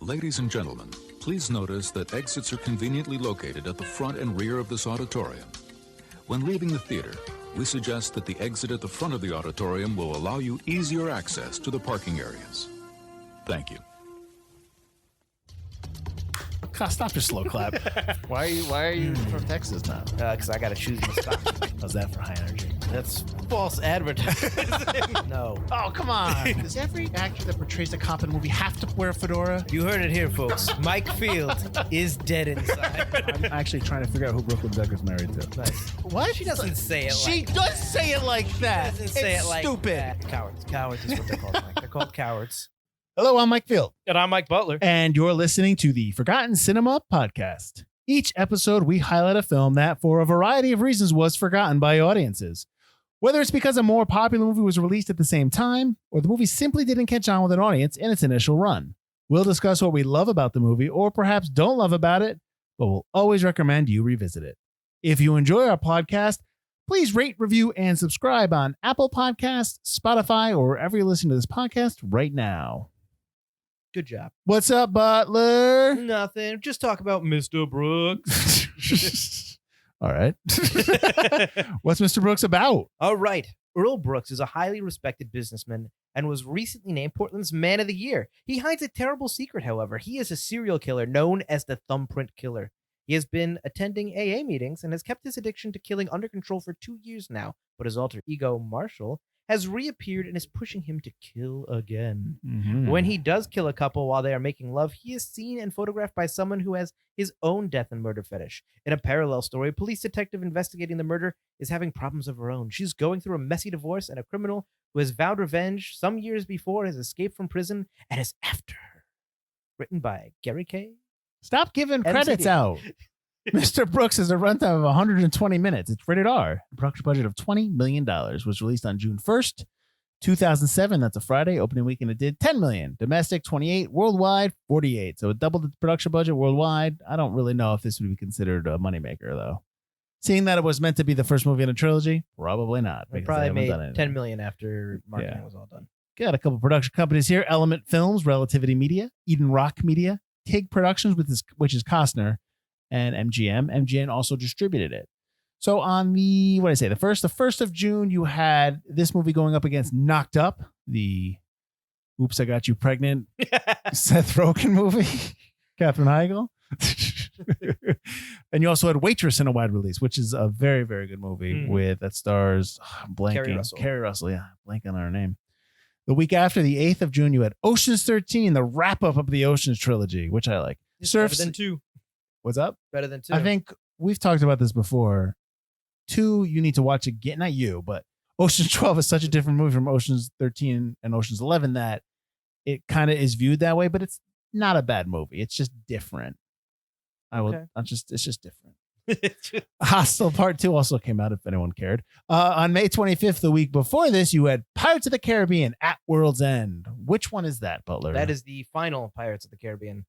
Ladies and gentlemen, please notice that exits are conveniently located at the front and rear of this auditorium. When leaving the theater, we suggest that the exit at the front of the auditorium will allow you easier access to the parking areas. Thank you. Stop your slow clap. Why are you from Texas now? Because I got to choose my stop. How's that for high energy? That's false advertising. No. Oh, come on. Does every actor that portrays a cop in a movie have to wear a fedora? You heard it here, folks. Mike Field is dead inside. I'm actually trying to figure out who Brooklyn Decker's married to. Nice. What? She doesn't say it like She does say it like that. She doesn't say It's it like stupid. that. Cowards. Cowards is what they're called, Mike. They're called cowards. Hello, I'm Mike Field. And I'm Mike Butler. And you're listening to the Forgotten Cinema Podcast. Each episode, we highlight a film that, for a variety of reasons, was forgotten by audiences. Whether it's because a more popular movie was released at the same time, or the movie simply didn't catch on with an audience in its initial run. We'll discuss what we love about the movie, or perhaps don't love about it, but we'll always recommend you revisit it. If you enjoy our podcast, please rate, review, and subscribe on Apple Podcasts, Spotify, or wherever you're listening to this podcast right now. Good job. What's up, Butler? Nothing. Just talk about Mr. Brooks. All right. What's Mr. Brooks about? All right. Earl Brooks is a highly respected businessman and was recently named Portland's Man of the Year. He hides a terrible secret, however. He is a serial killer known as the Thumbprint Killer. He has been attending AA meetings and has kept his addiction to killing under control for 2 years now, but his alter ego, Marshall, has reappeared and is pushing him to kill again. Mm-hmm. When he does kill a couple while they are making love, he is seen and photographed by someone who has his own death and murder fetish. In a parallel story, a police detective investigating the murder is having problems of her own. She's going through a messy divorce, and a criminal who has vowed revenge some years before has escaped from prison and is after her. Written by Gary K. Stop giving MCD. credits out. Mr. Brooks has a runtime of 120 minutes. It's rated R. A production budget of $20 million. Was released on June 1st, 2007. That's a Friday. Opening weekend, it did $10 million. Domestic, 28. Worldwide, 48. So it doubled the production budget worldwide. I don't really know if this would be considered a moneymaker, though. Seeing that it was meant to be the first movie in a trilogy, probably not. They because probably haven't made done anything. $10 million after marketing was all done. Got a couple production companies here. Element Films, Relativity Media, Eden Rock Media, TIG Productions, which is Costner, and MGM. MGM also distributed it. So on the, the 1st of June, you had this movie going up against Knocked Up, the Oops, I Got You Pregnant Seth Rogen movie, Katherine Heigl. And you also had Waitress in a wide release, which is a very, very good movie that stars Carrie Russell, yeah, blanking on her name. The week after, the 8th of June, you had Ocean's 13, the wrap-up of the Ocean's trilogy, which I like. Better than 2. What's up? Better than 2. I think we've talked about this before. 2, you need to watch again. Not you, but Ocean's 12 is such a different movie from Ocean's 13 and Ocean's 11 that it kind of is viewed that way, but it's not a bad movie. It's just different. It's just different. Hostel Part 2 also came out, if anyone cared. On May 25th, the week before this, you had Pirates of the Caribbean at World's End. Which one is that, Butler? That is the final Pirates of the Caribbean.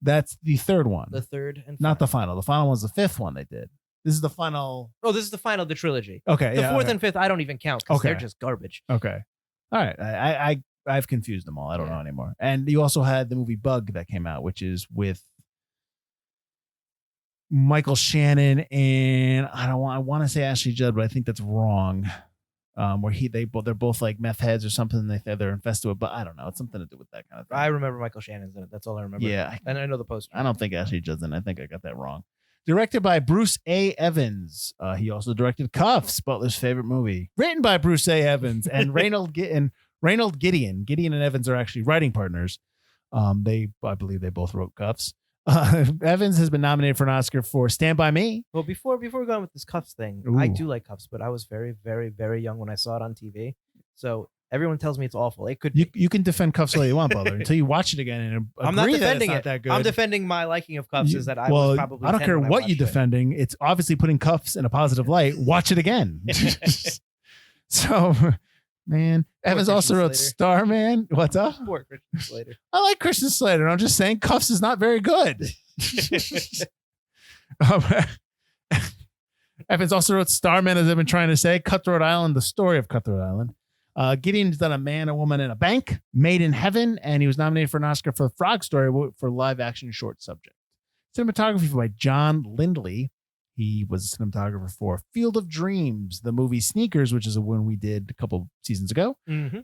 That's the third one. The third and not the final. The final one's the 5th one they did. This is the final. Oh, this is the final of the trilogy. Okay. The 4th and 5th, I don't even count because they're just garbage. Okay. All right. I've confused them all. I don't know anymore. And you also had the movie Bug that came out, which is with Michael Shannon and I want to say Ashley Judd, but I think that's wrong. Where they're both like meth heads or something. They're infested with, but I don't know. It's something to do with that kind of thing. I remember Michael Shannon's in it. That's all I remember. Yeah, and I know the poster. I don't think Ashley Judd's in it. I think I got that wrong. Directed by Bruce A. Evans. He also directed Cuffs, Butler's favorite movie. Written by Bruce A. Evans and Reynold Gideon. Gideon and Evans are actually writing partners. I believe they both wrote Cuffs. Evans has been nominated for an Oscar for Stand By Me. Well, before we go on with this Cuffs thing, I do like Cuffs, but I was very, very, very young when I saw it on TV. So everyone tells me it's awful. It could. You can defend Cuffs all you want, Butler, until you watch it again and I'm not defending it. That good. I'm defending my liking of Cuffs. Is that I was probably. I don't care what you're defending. It's obviously putting Cuffs in a positive light. Watch it again. So. Man, Evans also wrote Starman. What's up? Poor Christian Slater. I like Christian Slater. I'm just saying Cuffs is not very good. Evans also wrote Starman, as I've been trying to say. Cutthroat Island, the story of Cutthroat Island. Gideon's done A Man, a Woman, and a Bank, Made in Heaven, and he was nominated for an Oscar for Frog Story for live action short subject. Cinematography by John Lindley. He was a cinematographer for Field of Dreams, the movie Sneakers, which is a one we did a couple seasons ago.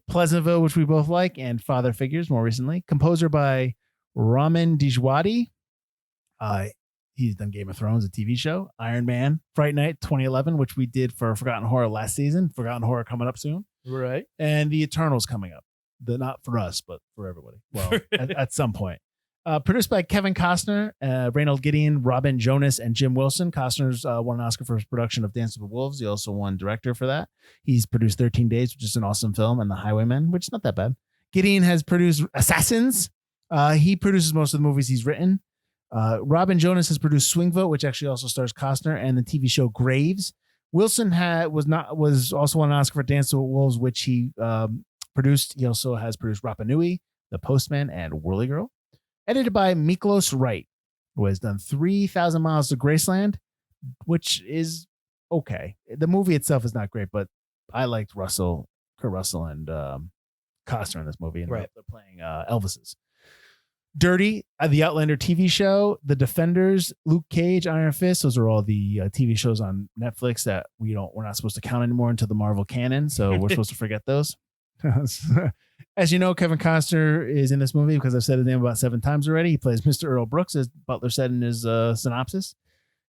Pleasantville, which we both like, and Father Figures more recently. Composer by Ramin Djawadi. He's done Game of Thrones, a TV show, Iron Man, Fright Night 2011, which we did for Forgotten Horror last season. Forgotten Horror coming up soon. Right. And The Eternals coming up. Not for us, but for everybody. Well, at some point. Produced by Kevin Costner, Reynold Gideon, Robin Jonas, and Jim Wilson. Costner's won an Oscar for his production of Dance with the Wolves. He also won director for that. He's produced 13 Days, which is an awesome film, and The Highwaymen, which is not that bad. Gideon has produced Assassins. He produces most of the movies he's written. Robin Jonas has produced Swing Vote, which actually also stars Costner, and the TV show Graves. Wilson was also won an Oscar for Dance with the Wolves, which he produced. He also has produced Rapa Nui, The Postman, and Whirly Girl. Edited by Miklos Wright, who has done 3,000 Miles to Graceland, which is okay. The movie itself is not great, but I liked Kurt Russell, and Costner in this movie. And they're playing Elvises. Dirty, the Outlander TV show, The Defenders, Luke Cage, Iron Fist. Those are all the TV shows on Netflix that we're not supposed to count anymore into the Marvel canon. So we're supposed to forget those. As you know, Kevin Costner is in this movie because I've said his name about 7 times already. He plays Mr. Earl Brooks, as Butler said in his synopsis.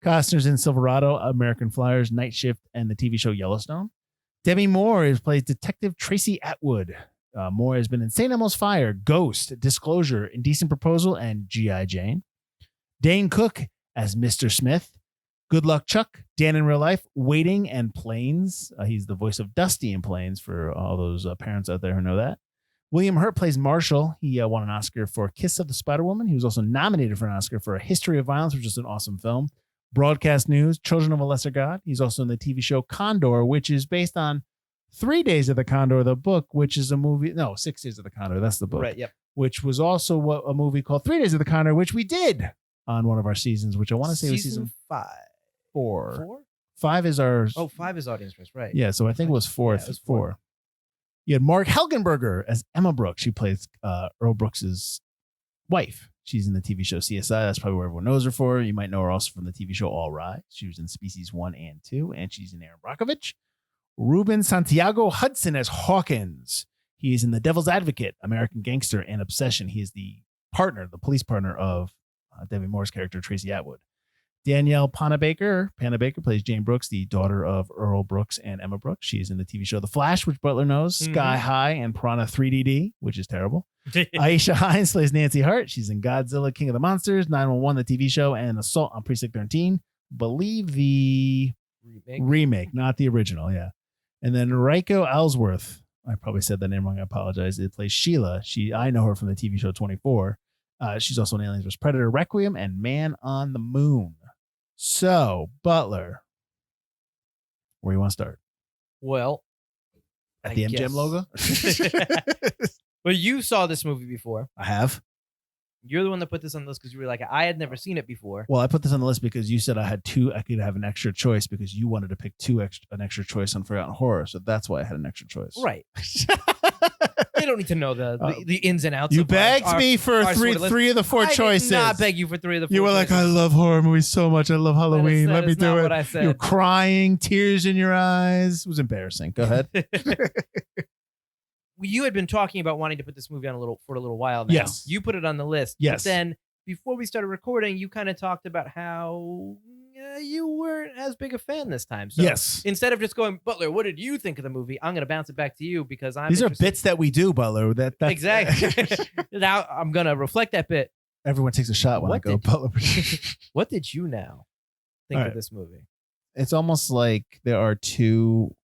Costner's in Silverado, American Flyers, Night Shift, and the TV show Yellowstone. Demi Moore plays Detective Tracy Atwood. Moore has been in St. Elmo's Fire, Ghost, Disclosure, Indecent Proposal, and G.I. Jane. Dane Cook as Mr. Smith. Good Luck Chuck, Dan in Real Life, Waiting, and Planes. He's the voice of Dusty in Planes for all those parents out there who know that. William Hurt plays Marshall. He won an Oscar for Kiss of the Spider-Woman. He was also nominated for an Oscar for A History of Violence, which is an awesome film. Broadcast News, Children of a Lesser God. He's also in the TV show Condor, which is based on 3 Days of the Condor, the book, which is a movie. No, 6 Days of the Condor. That's the book. Right, yep. Which was also a movie called 3 Days of the Condor, which we did on one of our seasons, which I want to say was season 5. 4. 5 is our... Oh, 5 is audience first, right. Yeah, so I think it was 4. Yeah, it was 4. You had Mark Helgenberger as Emma Brooks. She plays Earl Brooks's wife. She's in the TV show CSI. That's probably where everyone knows her for. You might know her also from the TV show All Rise. She was in Species 1 and 2, and she's in Aaron Brockovich. Ruben Santiago Hudson as Hawkins. He is in The Devil's Advocate, American Gangster, and Obsession. He is the police partner of Demi Moore's character, Tracy Atwood. Danielle Panabaker plays Jane Brooks, the daughter of Earl Brooks and Emma Brooks. She's in the TV show The Flash, which Butler knows, Sky High, and Piranha 3DD, which is terrible. Aisha Hines plays Nancy Hart. She's in Godzilla, King of the Monsters, 911, the TV show, and Assault on Precinct 13. Believe the remake, not the original, yeah. And then Raiko Ellsworth, I probably said that name wrong, I apologize. It plays Sheila. I know her from the TV show 24. She's also in Aliens vs. Predator, Requiem, and Man on the Moon. So, Butler, where you want to start? Well, at the MGM logo? Well, you saw this movie before. I have. You're the one that put this on the list because you were like, I had never seen it before. Well, I put this on the list because you said I could have an extra choice because you wanted to pick an extra choice on Forgotten Horror. So that's why I had an extra choice. Right. They don't need to know the ins and outs. You begged me for three of the 4 choices. I did not beg you for 3 of the 4 You were choices. like, I love horror movies so much. I love Halloween. Let me do it. What I said. You were crying, tears in your eyes. It was embarrassing. Go ahead. You had been talking about wanting to put this movie on for a little while now. Yes. You put it on the list. Yes. But then before we started recording, you kind of talked about how you weren't as big a fan this time. So yes. Instead of just going, Butler, what did you think of the movie? I'm going to bounce it back to you because These are bits that we do, Butler. That's exactly. Now I'm going to reflect that bit. Everyone takes a shot when I go, Butler. What did you now think of this movie? It's almost like there are 2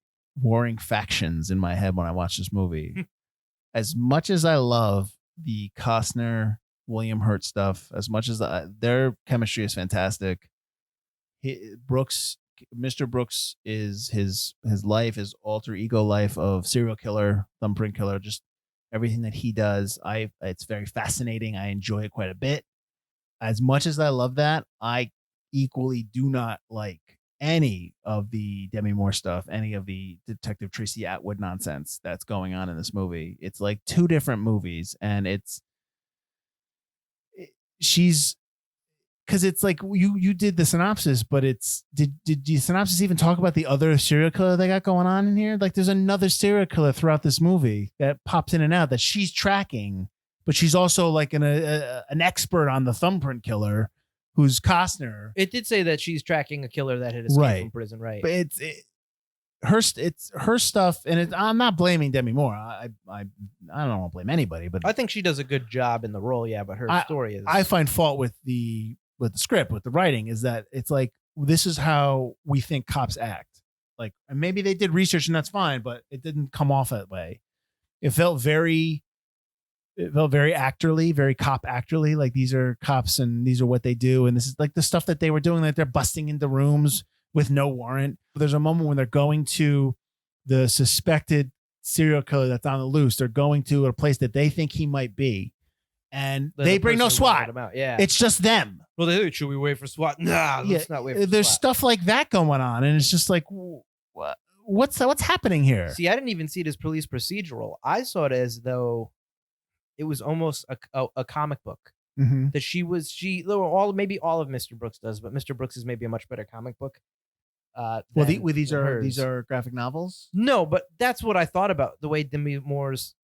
warring factions in my head when I watch this movie. As much as I love the Costner, William Hurt stuff, as much as their chemistry is fantastic, Mr. Brooks is his life, his alter ego life of serial killer, thumbprint killer, just everything that he does. It's very fascinating. I enjoy it quite a bit. As much as I love that, I equally do not like any of the Demi Moore stuff, any of the Detective Tracy Atwood nonsense that's going on in this movie. It's like two different movies, and she's because it's like you did the synopsis, but did the synopsis even talk about the other serial killer they got going on in here? Like there's another serial killer throughout this movie that pops in and out that she's tracking, but she's also like an expert on the thumbprint killer, who's Costner. It did say that she's tracking a killer that had escaped from prison, right? But it's her stuff, and I'm not blaming Demi Moore. I don't want to blame anybody, but I think she does a good job in the role. Yeah, but her story is. I find fault with the script, with the writing, is that it's like this is how we think cops act. Like, and maybe they did research and that's fine, but it didn't come off that way. It felt very actorly, very cop actorly. Like these are cops and these are what they do, and this is like the stuff that they were doing. Like they're busting into rooms with no warrant. There's a moment when they're going to the suspected serial killer that's on the loose. They're going to a place that they think he might be, and they bring no SWAT. Yeah, it's just them. Well, should we wait for SWAT? Nah, let's not wait for there's SWAT. Stuff like that going on, and it's just like, what's happening here? See, I didn't even see it as police procedural. I saw it as though it was almost a comic book. Mm-hmm. That maybe all of Mr. Brooks does, but Mr. Brooks is maybe a much better comic book. These are graphic novels. No, but that's what I thought about the way Demi Moore's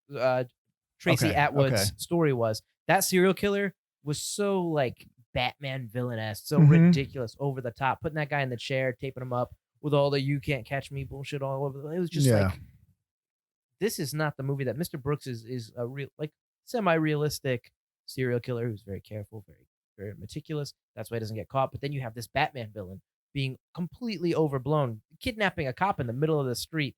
Tracy Atwood's story was. That serial killer was so like Batman villain-esque, so ridiculous, over the top, putting that guy in the chair, taping him up with all the "you can't catch me" bullshit all over. It was just like, this is not the movie that Mr. Brooks is a real, like, semi-realistic serial killer who's very careful, very, very meticulous. That's why he doesn't get caught. But then you have this Batman villain being completely overblown, kidnapping a cop in the middle of the street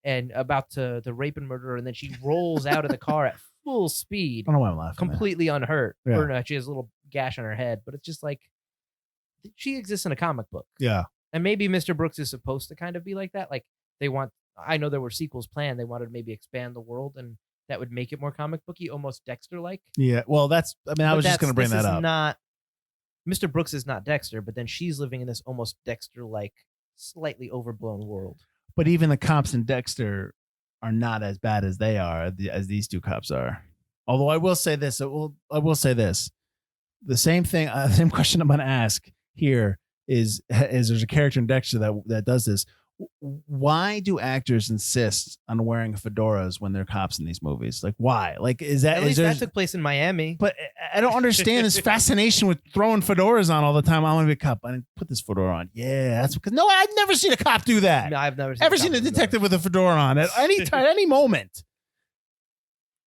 and about to rape and murder her, and then she rolls out of the car at full speed. I don't know why I'm laughing. Completely unhurt. Yeah. Or no, she has a little gash on her head, but it's just like, she exists in a comic book. Yeah. And maybe Mr. Brooks is supposed to kind of be like that. Like I know there were sequels planned. They wanted to maybe expand the world, and that would make it more comic booky, almost Dexter-like. Yeah. Well, I was just going to bring that up. Mr. Brooks is not Dexter, but then she's living in this almost Dexter-like, slightly overblown world. But even the cops in Dexter are not as bad as they are, as these two cops are. Although I will say this. The same thing, same question I'm going to ask here is there's a character in Dexter that does this. Why do actors insist on wearing fedoras when they're cops in these movies? Like, why? Like, At least that took place in Miami. But I don't understand this fascination with throwing fedoras on all the time. I want to be a cop. I didn't put this fedora on. Yeah, that's because I've never seen a cop do that. No, I've never seen a detective with a fedora on at any time, any moment.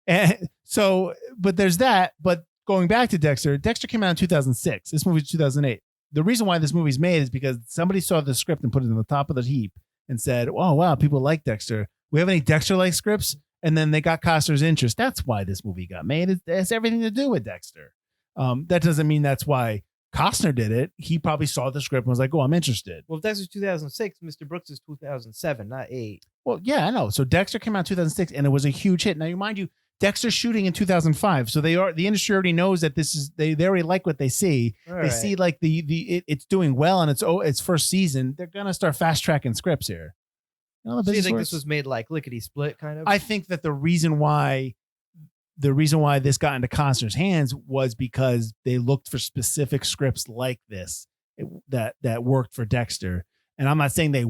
And so, but there's that. But going back to Dexter came out in 2006. This movie's 2008. The reason why this movie's made is because somebody saw the script and put it in the top of the heap and said, "Oh wow, people like Dexter. We have any Dexter-like scripts?" And then they got Costner's interest. That's why this movie got made. It has everything to do with Dexter. That doesn't mean that's why Costner did it. He probably saw the script and was like, "Oh, I'm interested." Well, if Dexter's 2006, Mr. Brooks is 2007, not 8. Well, yeah, I know. So Dexter came out in 2006, and it was a huge hit. Now, mind you, Dexter's shooting in 2005, so the industry already knows that this is they already like what they see. They see like it's doing well, and it's first season. They're gonna start fast tracking scripts here. So you think this was made like lickety split, kind of? I think that the reason why this got into Costner's hands was because they looked for specific scripts like this that worked for Dexter. And I'm not saying they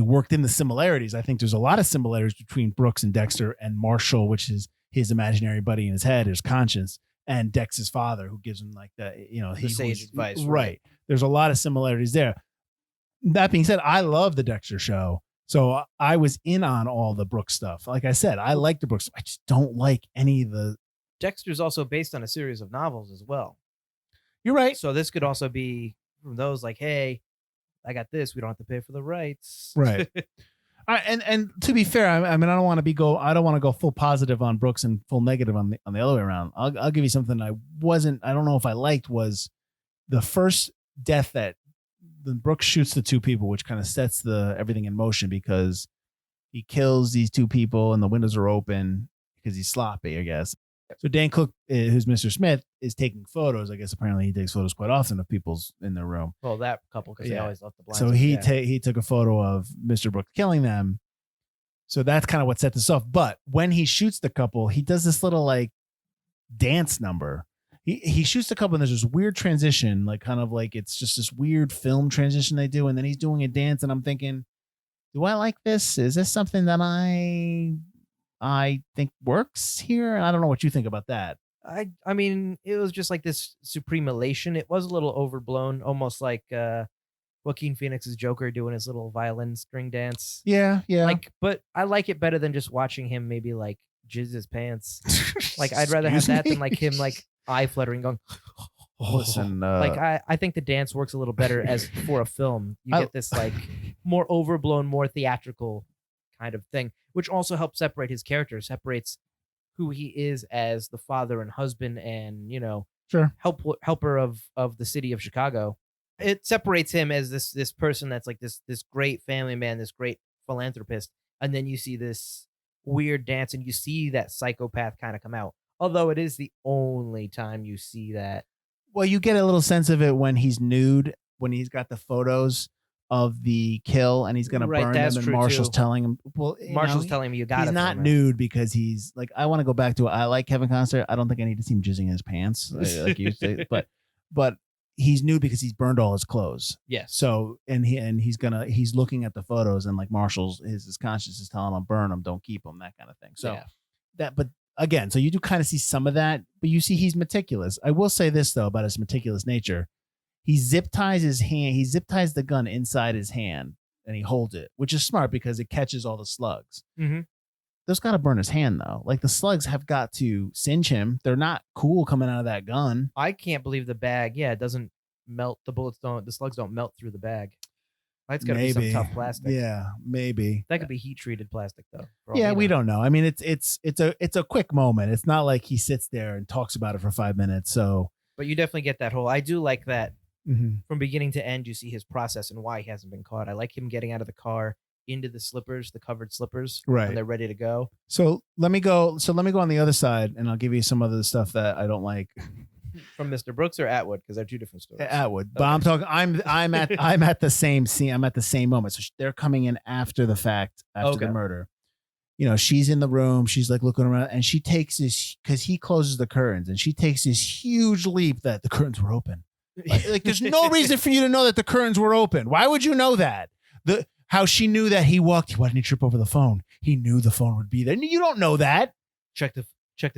worked in the similarities. I think there's a lot of similarities between Brooks and Dexter and Marshall, which is his imaginary buddy in his head, his conscience, and Dex's father, who gives him like the sage advice. Right. There's a lot of similarities there. That being said, I love the Dexter show. So I was in on all the Brooks stuff. Like I said, I like the Brooks. I just don't like any of the. Dexter's also based on a series of novels as well. You're right. So this could also be from those like, hey, I got this. We don't have to pay for the rights. Right. And to be fair, I mean, I don't want to go full positive on Brooks and full negative on the other way around. I'll give you something I don't know if I liked was the first death that Brooks shoots the two people, which kind of sets everything in motion because he kills these two people and the windows are open because he's sloppy, I guess. So Dane Cook, who's Mr. Smith, is taking photos. I guess apparently he takes photos quite often of people's in their room. Well, that couple, because they always left the blinds. So he took a photo of Mr. Brooks killing them. So that's kind of what set this off. But when he shoots the couple, he does this little like dance number. He shoots the couple and there's this weird transition, like kind of like it's just this weird film transition they do, and then he's doing a dance, and I'm thinking, do I like this? Is this something that I think works here? I don't know what you think about that. I mean, it was just like this supreme elation. It was a little overblown, almost like Joaquin Phoenix's Joker doing his little violin string dance. Yeah. Like, but I like it better than just watching him maybe like jizz his pants. Like, I'd rather have that than like him like eye fluttering going. Listen, like I think the dance works a little better as for a film. You get this like more overblown, more theatrical kind of thing, which also helps separate his character, separates who he is as the father and husband and, you know, sure, helper of the city of Chicago. It separates him as this person that's like this great family man, this great philanthropist, and then you see this weird dance and you see that psychopath kind of come out. Although it is the only time you see that. Well, you get a little sense of it when he's nude, when he's got the photos of the kill and he's going to burn them, and Marshall's telling him, telling him you got it. He's not nude because he's like, I want to go back to it. I like Kevin Costner. I don't think I need to see him jizzing in his pants, like you say, but he's nude because he's burned all his clothes. Yes. So he's looking at the photos and like Marshall's his conscience is telling him, burn them, don't keep them, that kind of thing. So but again, so you do kind of see some of that, but you see he's meticulous. I will say this though about his meticulous nature. He zip ties his hand. He zip ties the gun inside his hand and he holds it, which is smart because it catches all the slugs. Mm-hmm. Those got to burn his hand though. Like the slugs have got to singe him. They're not cool coming out of that gun. I can't believe the bag. Yeah, it doesn't melt. The slugs don't melt through the bag. It's got to be some tough plastic. Yeah, maybe. That could be heat treated plastic though. Yeah, we don't know. I mean, it's a quick moment. It's not like he sits there and talks about it for 5 minutes. So, but you definitely get that whole. I do like that. Mm-hmm. From beginning to end, you see his process and why he hasn't been caught. I like him getting out of the car into the slippers, the covered slippers, right, when they're ready to go. So let me go on the other side, and I'll give you some other stuff that I don't like. From Mr. Brooks or Atwood, because they're two different stories. Atwood, but I'm talking. I'm at the same scene. I'm at the same moment. So they're coming in after the fact, after the murder. You know, she's in the room. She's like looking around, and she takes this because he closes the curtains, and she takes this huge leap that the curtains were open. Like there's no reason for you to know that the curtains were open. Why would you know that? How she knew that he walked. Why didn't he trip over the phone? He knew the phone would be there. You don't know that. Check the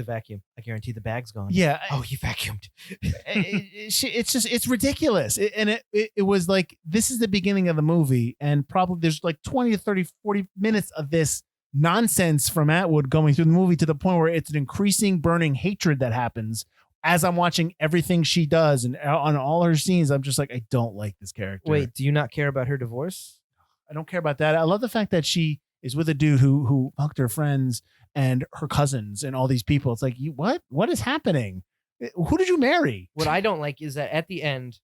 vacuum. I guarantee the bag's gone. Yeah. Oh, he vacuumed. It's ridiculous. It was like, this is the beginning of the movie, and probably there's like 20 to 30, 40 minutes of this nonsense from Atwood going through the movie to the point where it's an increasing burning hatred that happens as I'm watching everything she does, and on all her scenes, I'm just like, I don't like this character. Wait, do you not care about her divorce? I don't care about that. I love the fact that she is with a dude who fucked her friends and her cousins and all these people. It's like, what is happening? Who did you marry? What I don't like is that at the end,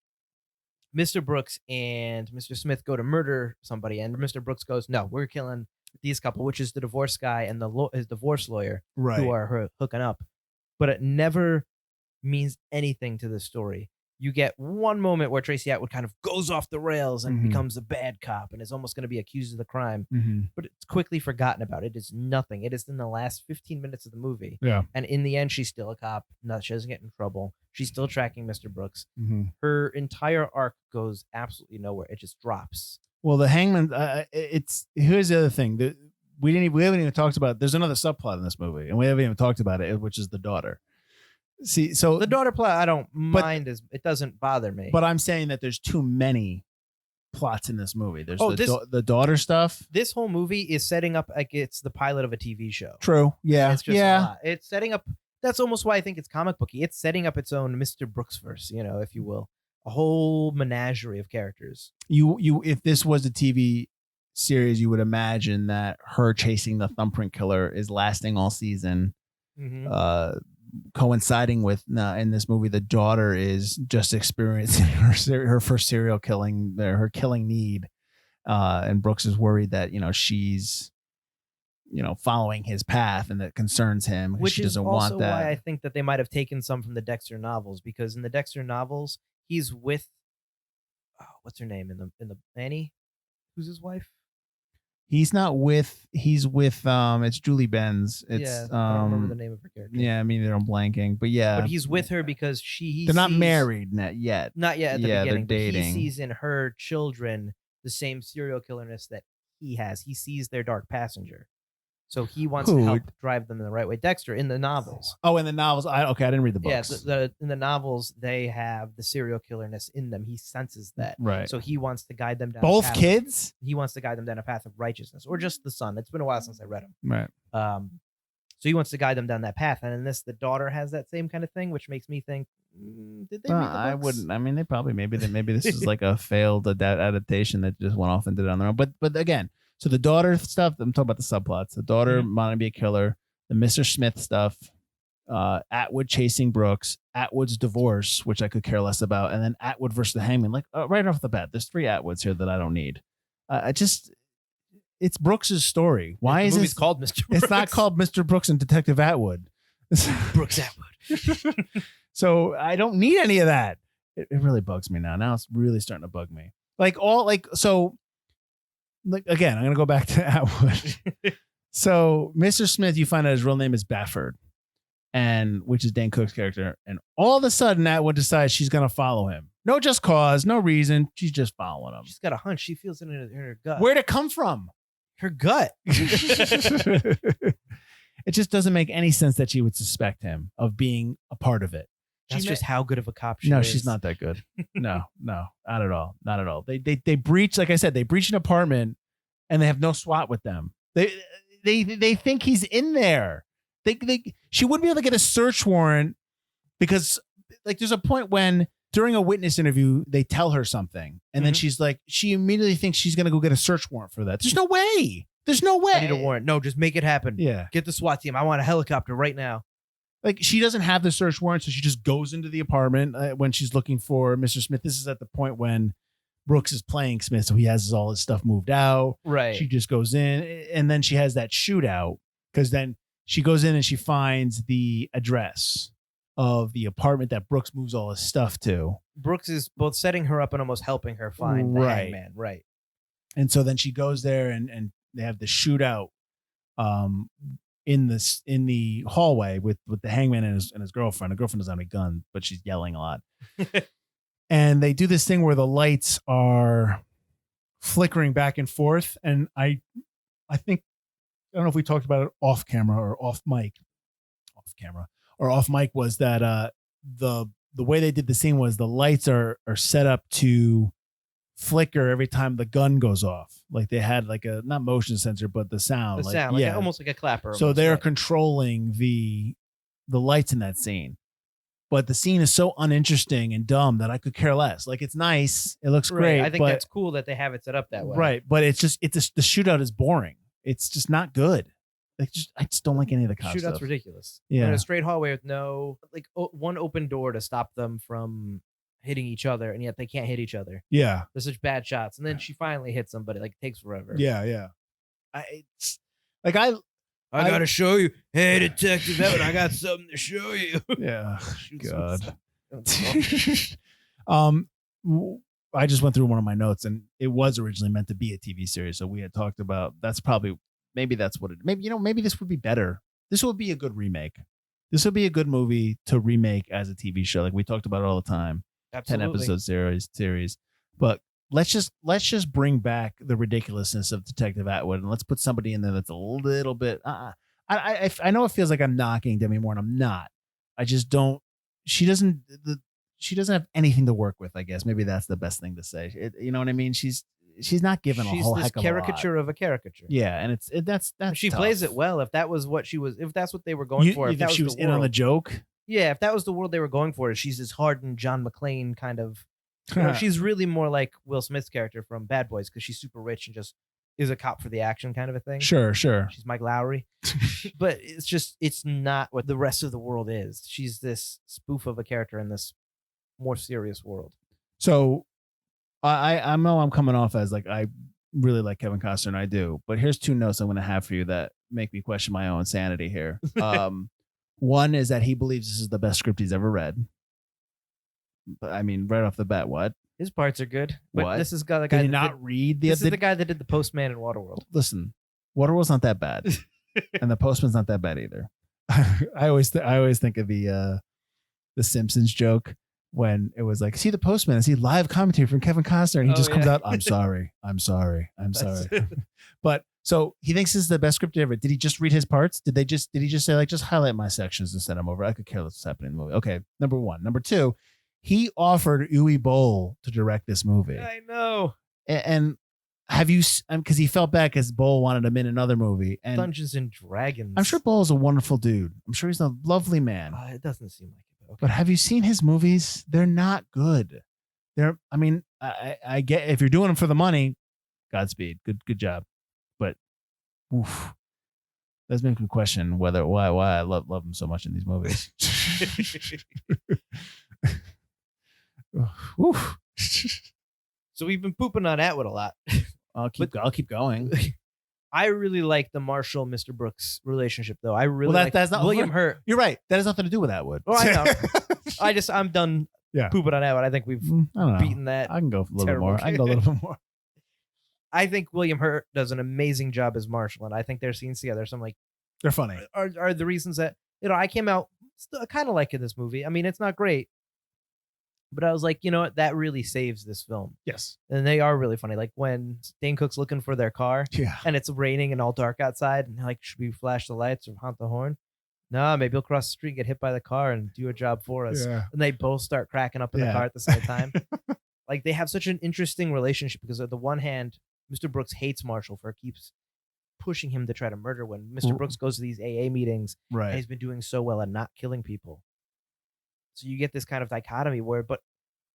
Mr. Brooks and Mr. Smith go to murder somebody, and Mr. Brooks goes, no, we're killing these couple, which is the divorce guy and his divorce lawyer, right, who are hooking up. But it never means anything to the story. You get one moment where Tracy Atwood kind of goes off the rails and becomes a bad cop and is almost going to be accused of the crime, but it's quickly forgotten about. It is nothing. It is in the last 15 minutes of the movie. Yeah. And in the end, she's still a cop. No, she doesn't get in trouble. She's still tracking Mr. Brooks. Her entire arc goes absolutely nowhere. It just drops. Well, the hangman, here's the other thing. We haven't even talked about, there's another subplot in this movie, and we haven't even talked about it, which is the daughter. See, so the daughter plot, I don't mind. It doesn't bother me. But I'm saying that there's too many plots in this movie. There's the daughter stuff. This whole movie is setting up like it's the pilot of a TV show. True. Yeah. It's just a lot. It's setting up. That's almost why I think it's comic booky. It's setting up its own Mr. Brooks verse, if you will, a whole menagerie of characters. If this was a TV series, you would imagine that her chasing the thumbprint killer is lasting all season. Coinciding with in this movie, the daughter is just experiencing her first serial killing, her killing need, and Brooks is worried that she's following his path, and that concerns him. Which she is doesn't also want that. why I think that they might have taken some from the Dexter novels, because in the Dexter novels, he's with what's her name in the Annie, who's his wife? He's not with. He's with. It's Julie Benz. It's I don't remember the name of her character. Yeah, I mean they're blanking, but yeah. But he's with her because they're not married yet. Not yet at the beginning. They're dating. But he sees in her children the same serial killerness that he has. He sees their dark passenger. So he wants to help drive them in the right way. Dexter in the novels. Oh, in the novels. I didn't read the books. Yeah, in the novels, they have the serial killerness in them. He senses that. Right. So he wants to guide them down. Both kids? He wants to guide them down a path of righteousness, or just the son. It's been a while since I read him. Right. So he wants to guide them down that path. And in this, the daughter has that same kind of thing, which makes me think, did they read the books? I wouldn't. I mean, they probably, maybe this is like a failed adaptation that just went off and did it on their own. But again, so the daughter stuff, I'm talking about the subplots. The daughter wanted to be a killer. The Mr. Smith stuff, Atwood chasing Brooks, Atwood's divorce, which I could care less about, and then Atwood versus the Hangman. Like right off the bat, there's 3 Atwoods here that I don't need. It's Brooks's story. Why is it called Mr. Brooks? It's not called Mr. Brooks and Detective Atwood. Brooks Atwood. So I don't need any of that. It really bugs me now. Now it's really starting to bug me. Again, I'm going to go back to Atwood. So Mr. Smith, you find out his real name is Bafford, which is Dane Cook's character. And all of a sudden, Atwood decides she's going to follow him. No just cause, no reason. She's just following him. She's got a hunch. She feels it in her gut. Where'd it come from? Her gut. It just doesn't make any sense that she would suspect him of being a part of it. That's just how good of a cop she is. No, she's not that good. No, not at all. Not at all. They breach, like I said, they breach an apartment and they have no SWAT with them. They think he's in there. She wouldn't be able to get a search warrant because there's a point when during a witness interview, they tell her something and then she immediately thinks she's going to go get a search warrant for that. There's no way. I need a warrant. No, just make it happen. Yeah. Get the SWAT team. I want a helicopter right now. She doesn't have the search warrant, so she just goes into the apartment when she's looking for Mr. Smith. This is at the point when Brooks is playing Smith, so he has all his stuff moved out. Right. She just goes in, and then she has that shootout because then she goes in and she finds the address of the apartment that Brooks moves all his stuff to. Brooks is both setting her up and almost helping her find the hangman. Right. And so then she goes there, and they have the shootout. In the hallway with the hangman and his girlfriend. The girlfriend doesn't have a gun, but she's yelling a lot. And they do this thing where the lights are flickering back and forth. And I think, I don't know if we talked about it off camera or off mic. Off mic was that the way they did the scene was the lights are set up to flicker every time the gun goes off. Like they had a not motion sensor, but the sound. Almost like a clapper. So they're controlling the lights in that scene. But the scene is so uninteresting and dumb that I could care less. It's nice. It looks great. I think that's cool that they have it set up that way. Right. But the shootout is boring. It's just not good. I just don't like any of the cop Shootout's stuff. ridiculous. Yeah. They're in a straight hallway with no one open door to stop them from hitting each other, and yet they can't hit each other. Yeah. They're such bad shots. And then she finally hits them, but it takes forever. Yeah. I gotta show you. Hey, Detective Evan, I got something to show you. Yeah. God. I just went through one of my notes, and it was originally meant to be a TV series. So we had talked about maybe that's what it. Maybe this would be better. This would be a good remake. This would be a good movie to remake as a TV show. Like we talked about it all the time. Absolutely. 10 episode series. But let's just bring back the ridiculousness of Detective Atwood, and let's put somebody in there that's a little bit. I know it feels like I'm knocking Demi Moore, and I'm not. I just don't. She doesn't have anything to work with. I guess maybe that's the best thing to say. You know what I mean? She's not given a whole heck of a lot. She's this caricature of a caricature. Yeah, and that's she tough. plays it well. If that was what she was, if that's what they were going for, if that she was in on the joke. Yeah, if that was the world they were going for, she's this hardened John McClane kind of. She's really more like Will Smith's character from Bad Boys because she's super rich and just is a cop for the action kind of a thing. Sure. She's Mike Lowry, but it's not what the rest of the world is. She's this spoof of a character in this more serious world. So, I know I'm coming off as I really like Kevin Costner, and I do. But here's 2 notes I'm going to have for you that make me question my own sanity here. One is that he believes this is the best script he's ever read. But I mean, right off the bat, what? His parts are good. But What? this is the guy Did he that not read the? This is the guy that did the Postman in Waterworld. Listen, Waterworld's not that bad, and the Postman's not that bad either. I always think of the Simpsons joke when it was like, see the Postman, I see live commentary from Kevin Costner, and he just comes out, I'm sorry. But so he thinks this is the best script ever. Did he just read his parts? Did he just say like, just highlight my sections and send them over? I could care less what's happening in the movie. Okay, number one. Number two, he offered Uwe Boll to direct this movie. I know. And have you, because he felt bad because Boll wanted him in another movie. And Dungeons and Dragons. I'm sure Boll is a wonderful dude. I'm sure he's a lovely man. It doesn't seem like it. Okay. But have you seen his movies? They're not good. I mean, I get if you're doing them for the money, Godspeed. Good job. But oof, does make me question why I love him so much in these movies. Oof. So we've been pooping on Atwood a lot. I'll keep going. I really like the Marshall Mr. Brooks relationship, though. I really that's not William Hurt. You're right. That has nothing to do with Atwood. Oh, I know. I'm done pooping on Atwood. I think we've beaten that. I can go a little bit more. I can go a little bit more. I think William Hurt does an amazing job as Marshall, and I think their scenes together, so I'm like, they're funny. Are the reasons that I came out kind of liking this movie. I mean, it's not great, but I was like, you know what, that really saves this film. Yes, and they are really funny. Like when Dane Cook's looking for their car, and it's raining and all dark outside, and they're like, should we flash the lights or honk the horn? No, maybe he'll cross the street, get hit by the car, and do a job for us. Yeah. And they both start cracking up in the car at the same time. Like they have such an interesting relationship because on the one hand, Mr. Brooks hates Marshall for keeps pushing him to try to murder when Mr. Brooks goes to these AA meetings. Right. And he's been doing so well at not killing people. So you get this kind of dichotomy but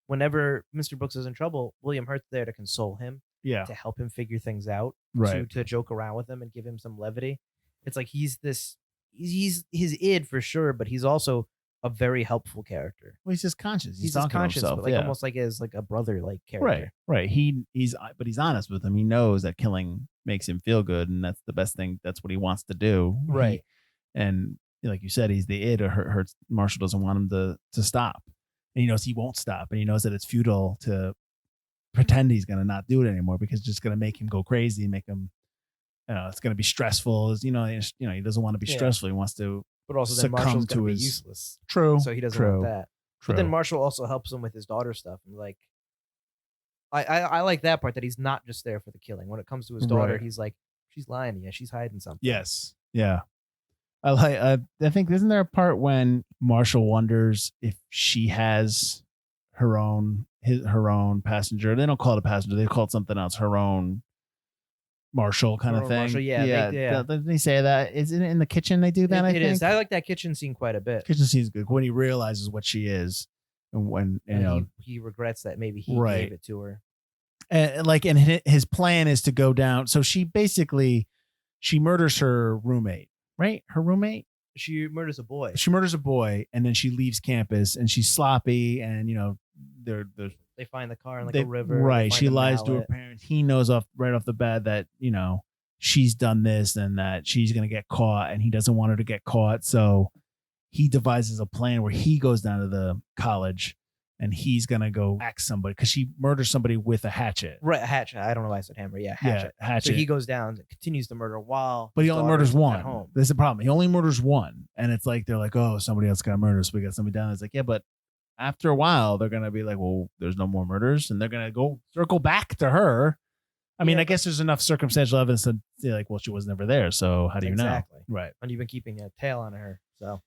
whenever Mr. Brooks is in trouble, William Hurt's there to console him, to help him figure things out, to joke around with him and give him some levity. It's like he's his id for sure, but he's also a very helpful character. Well, he's just conscious. He's just conscious, but like almost like as like a brother like character. Right. He's honest with him. He knows that killing makes him feel good, and that's the best thing. That's what he wants to do. Right. And like you said, he's the id. Or Hurts Marshall doesn't want him to stop, and he knows he won't stop, and he knows that it's futile to pretend he's going to not do it anymore because it's just going to make him go crazy, make him. It's going to be stressful. He doesn't want to be stressful. He wants to. But also then Marshall's going to be useless. True. So he doesn't want that. True. But then Marshall also helps him with his daughter stuff. And like, I like that part that he's not just there for the killing. When it comes to his daughter, he's like, she's lying to you. She's hiding something. Yes. Yeah. I think, isn't there a part when Marshall wonders if she has her own passenger? They don't call it a passenger. They call it something else. Her own Marshall kind of thing. Marshall, yeah. Didn't they say that? Isn't it in the kitchen they do that? It is. I like that kitchen scene quite a bit. Kitchen scene's good when he realizes what she is, and when he regrets that maybe he gave it to her. And his plan is to go down. So she murders her roommate, right? Her roommate. She murders a boy. And then she leaves campus, and she's sloppy, and they find the car in a river. Right. She lies to her parents. He knows right off the bat that, she's done this and that she's going to get caught, and he doesn't want her to get caught. So he devises a plan where he goes down to the college and he's going to go axe somebody because she murders somebody with a hatchet. Right. A hatchet. I don't know why I said hammer. Yeah. Hatchet. Yeah, hatchet. So he goes down and continues to murder but he only murders one. There's the problem. He only murders one. And it's like, they're like, oh, somebody else got murdered. So we got somebody down. It's like, yeah, but after a while, they're going to be like, well, there's no more murders. And they're going to go circle back to her. I mean, I guess there's enough circumstantial evidence to say, like, well, she was never there. So how do you know? Exactly. Right. And you've been keeping a tail on her. So.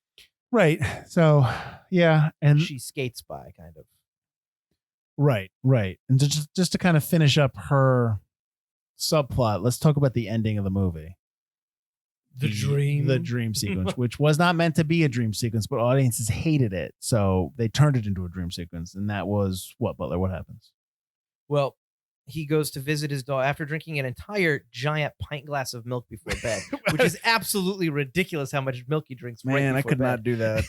Right. So, yeah. And she skates by, kind of. Right. And just to kind of finish up her subplot, let's talk about the ending of the movie. The dream sequence, which was not meant to be a dream sequence, but audiences hated it. So they turned it into a dream sequence. And that was what, Butler? What happens? Well, he goes to visit his daughter after drinking an entire giant pint glass of milk before bed, which is absolutely ridiculous how much milk he drinks. Man, I could not do that.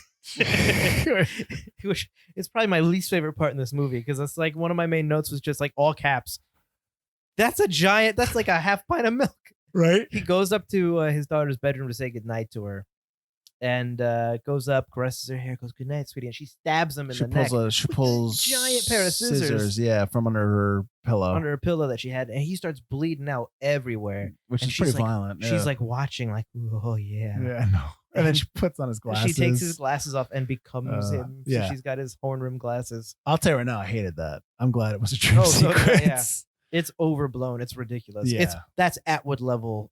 It's probably my least favorite part in this movie because it's like one of my main notes was just like all caps. That's like a half pint of milk. Right? He goes up to his daughter's bedroom to say goodnight to her, and goes up, caresses her hair, goes goodnight, sweetie, and she stabs him in the neck. She with pulls a giant pair of scissors yeah, from under her pillow, under her pillow that she had, and he starts bleeding out everywhere. which and is pretty she's like- violent. She's yeah. like watching, like, oh yeah. yeah, no. And then she puts on his glasses. She takes his glasses off and becomes him. So yeah. she's got his horn rimmed glasses. I'll tell you right now, I hated that. I'm glad it was a dream Oh, so did I, sequence. yeah. It's overblown. It's ridiculous. Yeah. That's Atwood level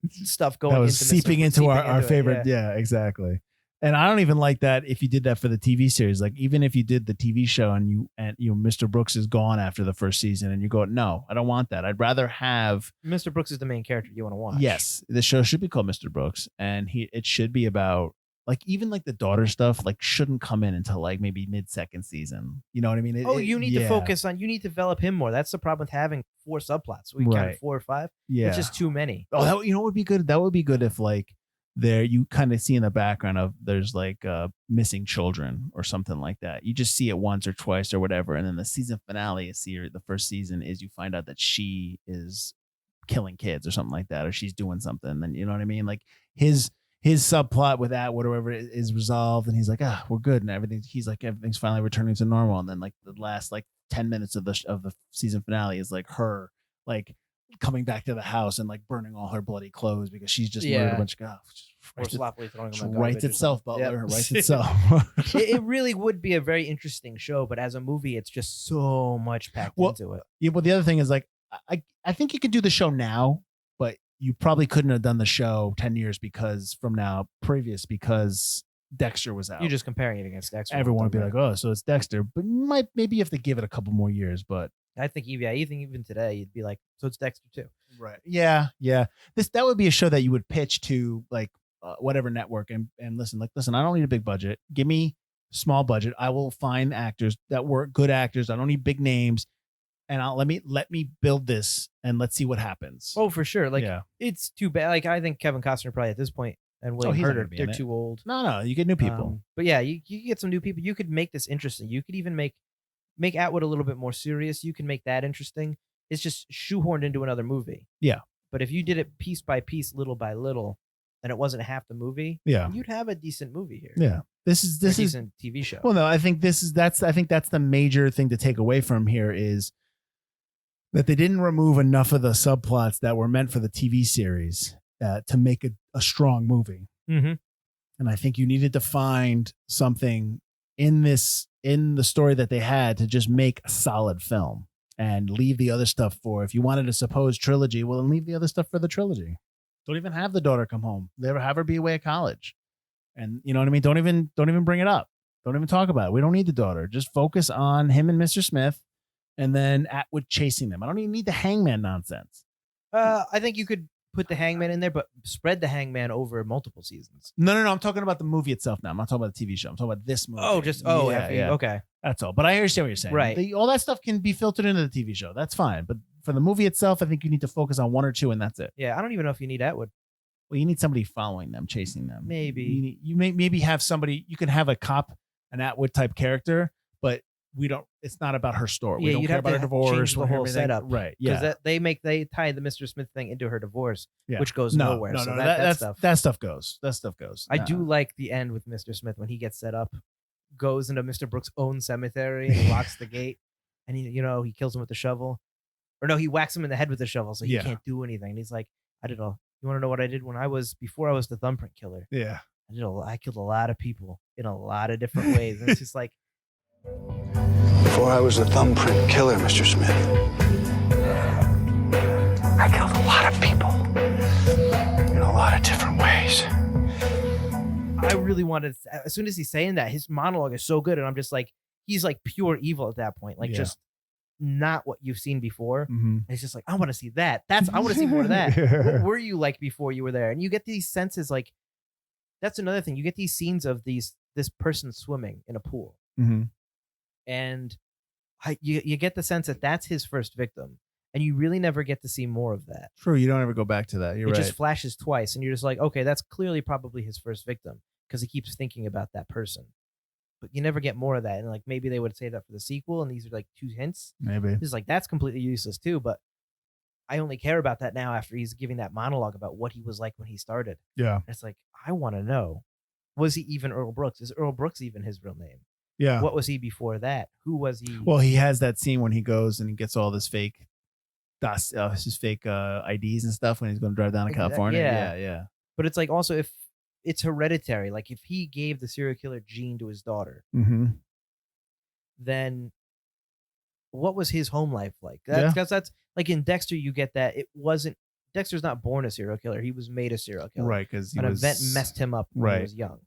stuff going That was into seeping Mr. into our it, favorite. yeah. Yeah, exactly. And I don't even like that if you did that for the TV series. Like even if you did the TV show and you Mr. Brooks is gone after the first season and you go, no, I don't want that. I'd rather have Mr. Brooks is the main character you want to watch. Yes, the show should be called Mr. Brooks, and it should be about like even like the daughter stuff like shouldn't come in until like maybe mid-second season. You know what I mean? You need to focus on. You need to develop him more. That's the problem with having 4 subplots. We Right. counted 4 or 5. Yeah, It's just too many. oh, that would be good. That would be good if like there you kind of see in the background of there's like missing children or something like that. You just see it once or twice or whatever, and then the season finale is the first season is you find out that she is killing kids or something like that, or she's doing something. Then you know what I mean? Like his subplot with that whatever is resolved, and he's like, we're good, and everything. He's like, everything's finally returning to normal, and then like the last like 10 minutes of the season finale is like her like coming back to the house and like burning all her bloody clothes because she's just murdered a bunch of Or sloppily throwing them in writes garbage or itself, something. Butler. Yep. Writes itself. It really would be a very interesting show, but as a movie, it's just so much packed into it. Yeah, well, the other thing is like I think you could do the show now, but you probably couldn't have done the show 10 years because Dexter was out. You're just comparing it against Dexter. Everyone would be like, oh, so it's Dexter, but maybe you have to give it a couple more years, but I think even today, you'd be like, so it's Dexter too. right. Yeah. That would be a show that you would pitch to like whatever network and listen, I don't need a big budget. Give me small budget. I will find actors that work, good actors. I don't need big names. And let me build this and let's see what happens. Oh, for sure. Like it's it's too bad. Like I think Kevin Costner probably at this point and William he's not Hurt, gonna be in they're it. too old. No, you get new people. But yeah, you get some new people. You could make this interesting. You could even make Atwood a little bit more serious. You can make that interesting. It's just shoehorned into another movie. Yeah. But if you did it piece by piece, little by little, and it wasn't half the movie, you'd have a decent movie here. Yeah. This is a decent TV show. Well, no, I think that's the major thing to take away from here is that they didn't remove enough of the subplots that were meant for the TV series to make a strong movie. Mm-hmm. And I think you needed to find something in the story that they had to just make a solid film and leave the other stuff for, if you wanted a supposed trilogy, well, then leave the other stuff for the trilogy. Don't even have the daughter come home. Never have her be away at college. And you know what I mean? Don't even bring it up. Don't even talk about it. We don't need the daughter. Just focus on him and Mr. Smith and then Atwood chasing them. I don't even need the hangman nonsense. I think you could put the hangman in there, but spread the hangman over multiple seasons. No. I'm talking about the movie itself now. I'm not talking about the TV show. I'm talking about this movie. Okay. That's all. But I understand what you're saying. Right. All that stuff can be filtered into the TV show. That's fine. But for the movie itself, I think you need to focus on 1 or 2 and that's it. Yeah, I don't even know if you need Atwood. Well, you need somebody following them, chasing them. Maybe. You may maybe have somebody, you can have a cop, an Atwood type character, but it's not about her story. Yeah, We don't you'd care have about to her divorce. change the whole everything. setup. Right. Yeah. Because they tie the Mr. Smith thing into her divorce, Yeah. which goes nowhere. No, so that stuff goes. I No. do like the end with Mr. Smith when he gets set up, goes into Mr. Brooks' own cemetery and locks the gate, and he kills him with the shovel, or no, he whacks him in the head with the shovel, so he can't do anything. And he's like, you want to know what I did before I was the thumbprint killer? Yeah. I killed a lot of people in a lot of different ways. And it's just like, Before I was the thumbprint killer, Mr. Smith, I killed a lot of people in a lot of different ways. I really wanted, as soon as he's saying that, his monologue is so good. And I'm just like, he's like pure evil at that point. Like just not what you've seen before. Mm-hmm. And it's just like, I want to see that. I want to see more of that. What were you like before you were there? And you get these senses, like, that's another thing. You get these scenes of this person swimming in a pool. Mm-hmm. And you get the sense that that's his first victim. And you really never get to see more of that. True. You don't ever go back to that. You're it right. just flashes twice. And you're just like, okay, that's clearly probably his first victim because he keeps thinking about that person. But you never get more of that. And like maybe they would say that for the sequel. And these are like 2 hints. Maybe. It's like, that's completely useless too. But I only care about that now after he's giving that monologue about what he was like when he started. Yeah. And it's like, I want to know, was he even Earl Brooks? Is Earl Brooks even his real name? Yeah. What was he before that? Who was he? Well, he has that scene when he goes and he gets all this fake his fake IDs and stuff when he's going to drive down to California. Yeah. But it's like also if it's hereditary, like if he gave the serial killer gene to his daughter, Mm-hmm. then what was his home life like? That's like in Dexter, you get that it wasn't. Dexter's not born a serial killer; he was made a serial killer. Right, because an event messed him up when he was young.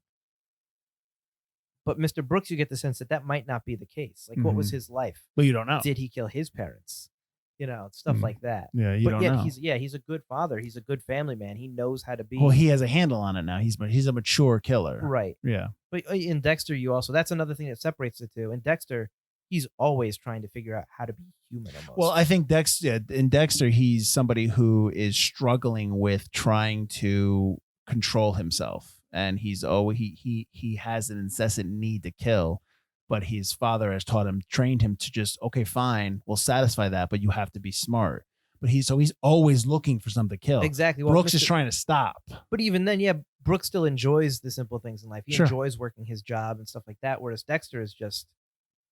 But Mr. Brooks, you get the sense that might not be the case. Like, what was his life? Well, you don't know. Did he kill his parents? Stuff like that. Yeah, you don't know. He's a good father. He's a good family man. He knows how to be. Well, he has a handle on it now. He's a mature killer. Right. Yeah. But in Dexter, that's another thing that separates the two. In Dexter, he's always trying to figure out how to be human almost. Well, I think in Dexter, he's somebody who is struggling with trying to control himself. And he has an incessant need to kill. But his father has trained him to just, okay, fine, we'll satisfy that, but you have to be smart. But he's always looking for something to kill. Exactly. Well, Brooks is trying to stop. But even then, Brooks still enjoys the simple things in life. He enjoys working his job and stuff like that. Whereas Dexter is just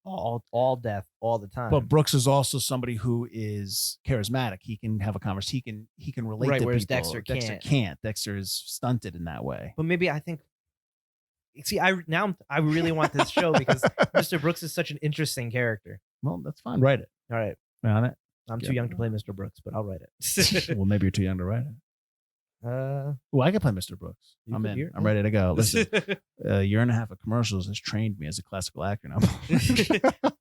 all death all the time. But Brooks is also somebody who is charismatic. He can have a conversation. He can relate to whereas people. Dexter can't. Dexter is stunted in that way. But maybe I think. See, I really want this show because Mr. Brooks is such an interesting character. Well, that's fine. Write it. All right. On it. I'm too young to play Mr. Brooks, but I'll write it. Well, maybe you're too young to write it. Well, I can play Mr. Brooks. I'm in. I'm ready to go. Listen, a year and a half of commercials has trained me as a classical actor now.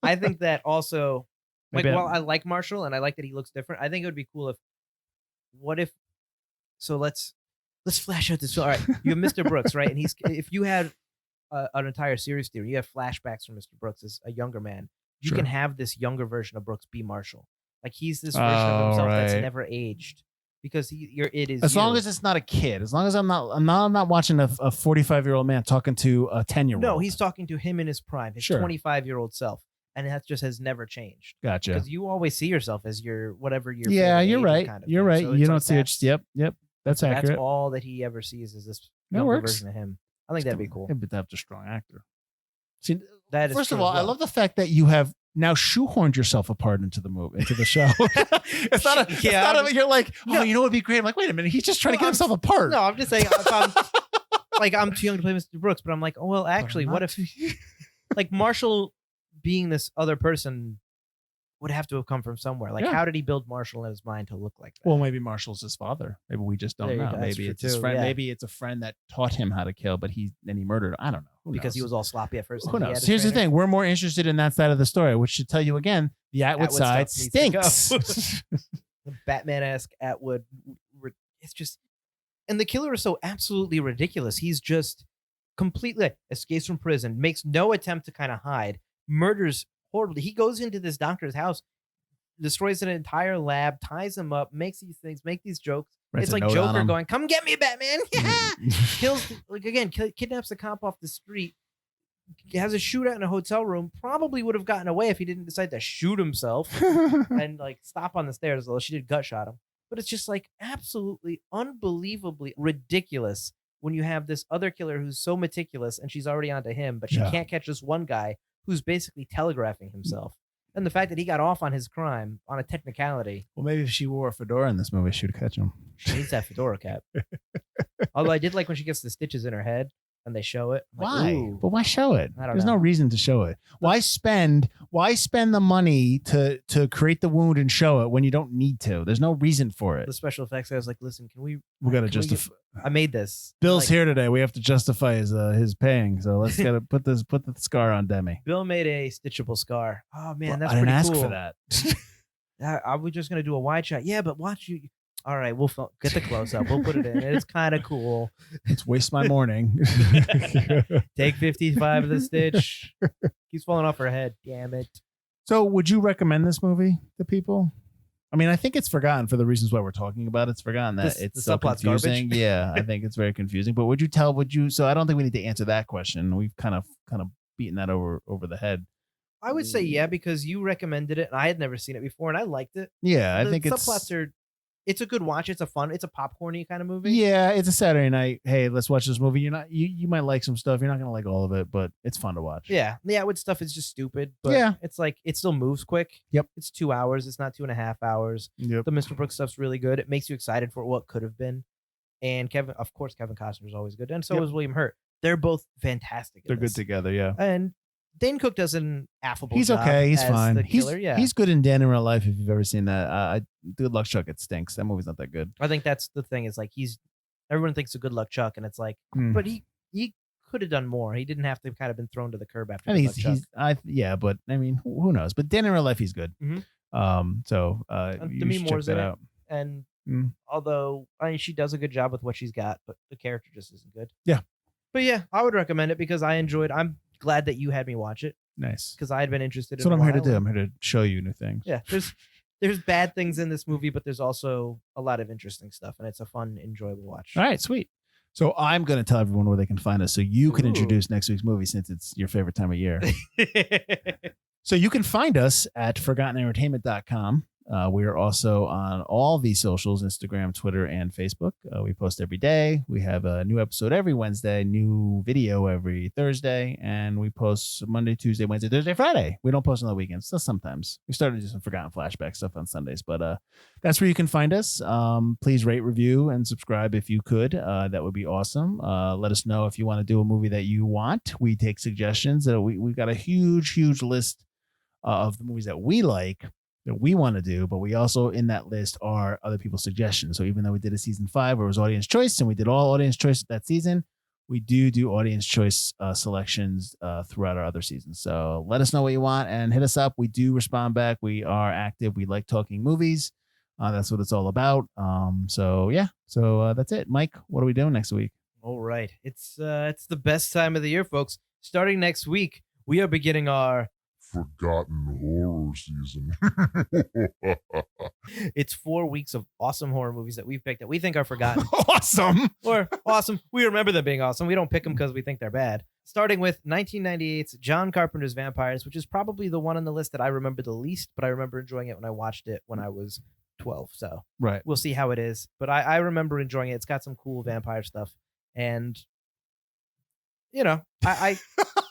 I think that also, while I like Marshall and I like that he looks different, I think it would be cool let's flash out this. All right, you have Mr. Brooks, right? And if you had an entire series theory, you have flashbacks from Mr. Brooks as a younger man. You can have this younger version of Brooks be Marshall. Like he's this version of himself that's never aged because it is. As long as it's not a kid, as long as I'm not watching a 45-year-old man talking to a 10-year-old. No, he's talking to him in his prime, his 25-year-old self, and that just has never changed. Gotcha. Because you always see yourself as whatever your you're right. Kind of you're thing. right. So you don't see it. Yep. That's accurate. That's all that he ever sees is this younger version of him. I think that'd be cool. Yeah, but that's a strong actor. See, that is first of all, I love the fact that you have now shoehorned yourself apart into the show. It's not you're like, you know what would be great? I'm like, wait a minute, he's just trying to get himself apart. No, I'm just saying, I'm too young to play Mr. Brooks, but I'm like, oh well, actually, what if, like Marshall being this other person would have to have come from somewhere. Like, how did he build Marshall in his mind to look like that? Well, maybe Marshall's his father. Maybe we just don't know. Maybe it's his friend. Yeah. Maybe it's a friend that taught him how to kill, but he murdered him. I don't know. Because he was all sloppy at first. Who knows? Here's the thing. We're more interested in that side of the story, which should tell you again, the Atwood side stinks. The Batman-esque Atwood. It's just... And the killer is so absolutely ridiculous. He's just completely escapes from prison, makes no attempt to kind of hide, murders horribly. He goes into this doctor's house, destroys an entire lab, ties him up, makes these things, make these jokes. It's like Joker going, "Come get me, Batman!" Yeah, kills kidnaps a cop off the street, has a shootout in a hotel room. Probably would have gotten away if he didn't decide to shoot himself and like stop on the stairs. Although she did gut shot him, but it's just like absolutely unbelievably ridiculous when you have this other killer who's so meticulous and she's already onto him, but she can't catch this one guy who's basically telegraphing himself. And the fact that he got off on his crime on a technicality. Well, maybe if she wore a fedora in this movie, she would catch him. She needs that fedora cap. Although I did like when she gets the stitches in her head and they show it. Why? But why show it? There's no reason to show it. Why spend the money to create the wound and show it when you don't need to? There's no reason for it. The special effects guy was like, listen, we got to justify. I made this. Bill's here today. We have to justify his paying. So let's put the scar on Demi. Bill made a stitchable scar. Oh man, that's I didn't pretty ask cool. for that. I was just gonna do a wide shot. Yeah, but watch you. All right, we'll get the close up. We'll put it in. It's kind of cool. Let's waste my morning. Take 55 of the stitch. Keeps falling off her head. Damn it. So, would you recommend this movie to people? I mean, I think it's forgotten for the reasons why we're talking about it. It's forgotten that it's so confusing. Yeah, I think it's very confusing. But so I don't think we need to answer that question. We've kind of beaten that over the head. I would say yeah, because you recommended it and I had never seen it before and I liked it. Yeah, I think subplots are it's a good watch. It's a popcorny kind of movie. Yeah, it's a Saturday night. Hey, let's watch this movie. You might like some stuff. You're not gonna like all of it, but it's fun to watch. Yeah. The Atwood stuff is just stupid, but Yeah. it's like it still moves quick. Yep. It's 2 hours. It's not 2.5 hours. Yep. The Mr. Brooks stuff's really good. It makes you excited for what could have been. And Kevin Costner is always good, and so is William Hurt. They're both fantastic. They're good together. Yeah. And Dane Cook does an affable He's job okay. He's as fine. the killer. Yeah. He's good in Dan in Real Life. If you've ever seen that, Good Luck Chuck. It stinks. That movie's not that good. I think that's the thing is like everyone thinks a Good Luck Chuck, and it's like, but he could have done more. He didn't have to kind of been thrown to the curb after. I think but I mean, who knows? But Dan in Real Life, he's good. Mhm. You Demi should check Moore's that in it. out. And Mm. although she does a good job with what she's got, but the character just isn't good. Yeah. But yeah, I would recommend it because I'm glad that you had me watch it Nice. because I had been interested. That's what I'm here to do. I'm here to show you new things. Yeah, there's bad things in this movie, but there's also a lot of interesting stuff, and it's a fun, enjoyable watch. All right, sweet. So I'm going to tell everyone where they can find us so you can Ooh. introduce next week's movie since it's your favorite time of year. So you can find us at ForgottenEntertainment.com. We are also on all the socials, Instagram, Twitter, and Facebook. We post every day. We have a new episode every Wednesday, new video every Thursday, and we post Monday, Tuesday, Wednesday, Thursday, Friday. We don't post on the weekends, so sometimes. We started to do some Forgotten Flashback stuff on Sundays, but that's where you can find us. Please rate, review, and subscribe if you could. That would be awesome. Let us know if you want to do a movie that you want. We take suggestions. We've got a huge list of the movies that we like, that we want to do, but we also in that list are other people's suggestions. So even though we did a season 5 where it was audience choice and we did all audience choice that season, we do audience choice selections throughout our other seasons. So let us know what you want and hit us up. We do respond back. We are active. We like talking movies. That's what it's all about. So that's it. Mike, what are we doing next week? All right, it's the best time of the year, folks. Starting next week, we are beginning our Forgotten horror season. It's 4 weeks of awesome horror movies that we've picked that we think are forgotten. Awesome. Or awesome. We remember them being awesome. We don't pick them because we think they're bad. Starting with 1998's John Carpenter's Vampires, which is probably the one on the list that I remember the least, but I remember enjoying it when I watched it when I was 12. So Right. we'll see how it is. But I remember enjoying it. It's got some cool vampire stuff. And,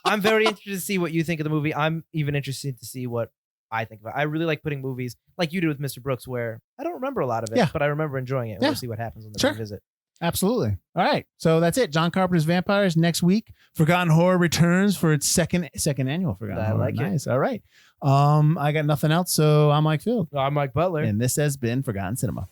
I'm very interested to see what you think of the movie. I'm even interested to see what I think of it. I really like putting movies like you did with Mr. Brooks, where I don't remember a lot of it, but I remember enjoying it. We'll see what happens when they revisit. Absolutely. All right. So that's it. John Carpenter's Vampires next week. Forgotten Horror returns for its second annual Forgotten Horror. Like nice. All right. I got nothing else. So I'm Mike Field. I'm Mike Butler. And this has been Forgotten Cinema.